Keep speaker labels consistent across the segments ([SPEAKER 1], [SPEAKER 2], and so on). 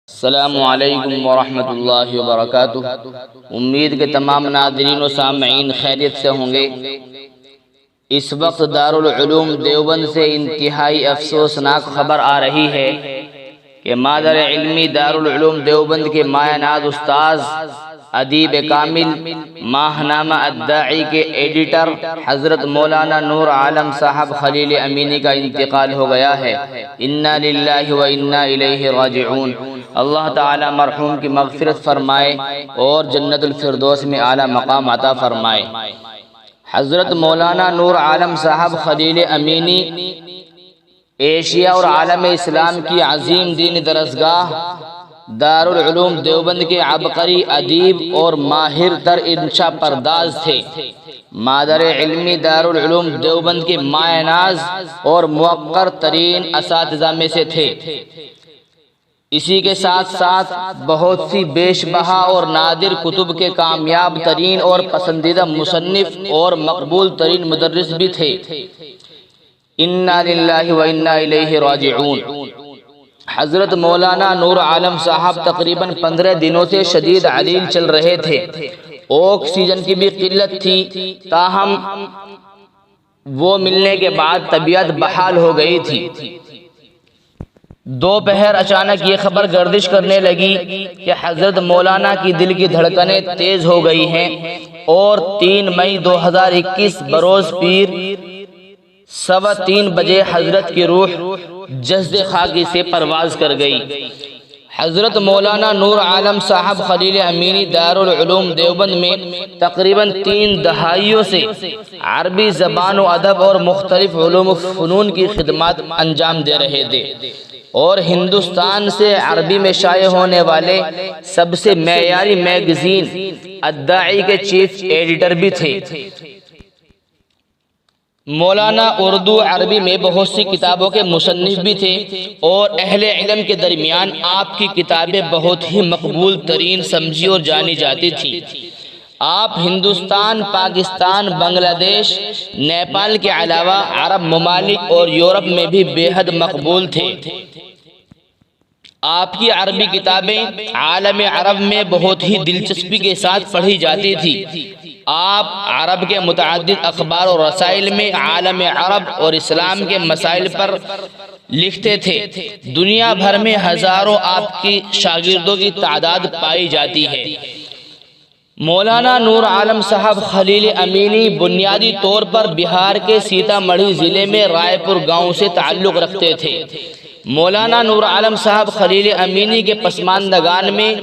[SPEAKER 1] السلام علیکم ورحمۃ اللہ وبرکاتہ۔ امید کے تمام ناظرین و سامعین خیریت سے ہوں گے۔ اس وقت دارالعلوم دیوبند سے انتہائی افسوسناک خبر آ رہی ہے کہ مادر علمی دارالعلوم دیوبند کے مایہ ناز استاذ ادیب کامل ماہنامہ الداعی کے ایڈیٹر حضرت مولانا نور عالم صاحب خلیل امینی کا انتقال ہو گیا ہے۔ انا للہ و انا الیہ راجعون۔ اللہ تعالی مرحوم کی مغفرت فرمائے اور جنت الفردوس میں اعلیٰ مقام عطا فرمائے۔ حضرت مولانا نور عالم صاحب خلیل امینی ایشیا اور عالم اسلام کی عظیم دینی درسگاہ دارالعلوم دیوبند کے عبقری ادیب اور ماہر تر انشا پرداز تھے۔ مادر علمی دارالعلوم دیوبند کے مایہ ناز اور موقر ترین اساتذہ میں سے تھے۔ اسی کے ساتھ ساتھ بہت سی بیش بہا اور نادر کتب کے کامیاب ترین اور پسندیدہ مصنف اور مقبول ترین مدرس بھی تھے۔ انا للہ و انا الیہ راجعون۔ حضرت مولانا نور عالم صاحب تقریباً 15 دنوں سے شدید علیل چل رہے تھے۔ آکسیجن کی بھی قلت تھی، تاہم وہ ملنے کے بعد طبیعت بحال ہو گئی تھی۔ دوپہر اچانک یہ خبر گردش کرنے لگی کہ حضرت مولانا کی دل کی دھڑکنیں تیز ہو گئی ہیں اور 3 مئی 2021 بروز پیر 3:15 بجے حضرت کی روح جسد خاکی سے پرواز کر گئی۔ حضرت مولانا نور عالم صاحب خلیل امینی دارالعلوم دیوبند میں تقریباً 3 دہائیوں سے عربی زبان و ادب اور مختلف علوم و فنون کی خدمات انجام دے رہے تھے اور ہندوستان سے عربی میں شائع ہونے والے سب سے معیاری میگزین الداعی کے چیف ایڈیٹر بھی تھے۔ مولانا اردو عربی میں بہت سی کتابوں کے مصنف بھی تھے اور اہل علم کے درمیان آپ کی کتابیں بہت ہی مقبول ترین سمجھی اور جانی جاتی تھی۔ آپ ہندوستان، پاکستان، بنگلہ دیش، نیپال کے علاوہ عرب ممالک اور یورپ میں بھی بے حد مقبول تھے۔ آپ کی عربی کتابیں عالم عرب میں بہت ہی دلچسپی کے ساتھ پڑھی جاتی تھی۔ آپ عرب کے متعدد اخبار اور رسائل میں عالم عرب اور اسلام کے مسائل پر لکھتے تھے۔ دنیا بھر میں ہزاروں آپ کی شاگردوں کی تعداد پائی جاتی ہے۔ مولانا نور عالم صاحب خلیل امینی بنیادی طور پر بہار کے سیتا مڑھی ضلع میں رائے پور گاؤں سے تعلق رکھتے تھے۔ مولانا نور عالم صاحب خلیل امینی کے پسماندگان میں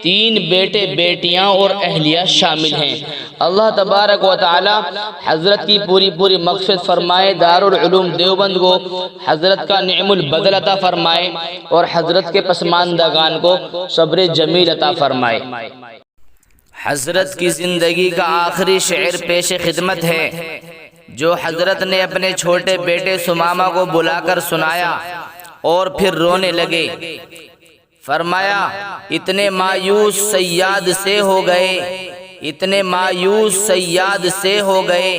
[SPEAKER 1] 3 بیٹے بیٹیاں اور اہلیہ شامل ہیں۔ اللہ تبارک و تعالی حضرت کی پوری مغفرت فرمائے، دارالعلوم دیوبند کو حضرت کا نعم البدل عطا فرمائے اور حضرت کے پسماندگان کو صبر جمیل عطا فرمائے۔ حضرت کی زندگی کا آخری شعر پیش خدمت ہے جو حضرت نے اپنے چھوٹے بیٹے سمامہ کو بلا کر سنایا اور پھر رونے لگے۔ فرمایا، اتنے مایوس صیاد سے ہو گئے، اتنے مایوس صیاد سے ہو گئے،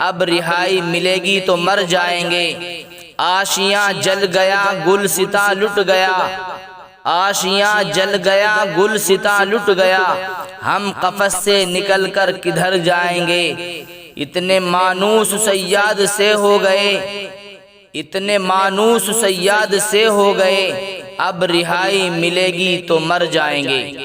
[SPEAKER 1] اب رہائی ملے گی تو مر جائیں گے۔ آشیاں جل گیا گل ستا لٹ گیا، آشیاں جل گیا گل ستا لٹ گیا، ہم قفس سے نکل کر کدھر جائیں گے۔ اتنے مانوس صیاد سے ہو گئے، اتنے مانوس صیاد سے ہو گئے، اب رہائی ملے گی تو مر جائیں گے۔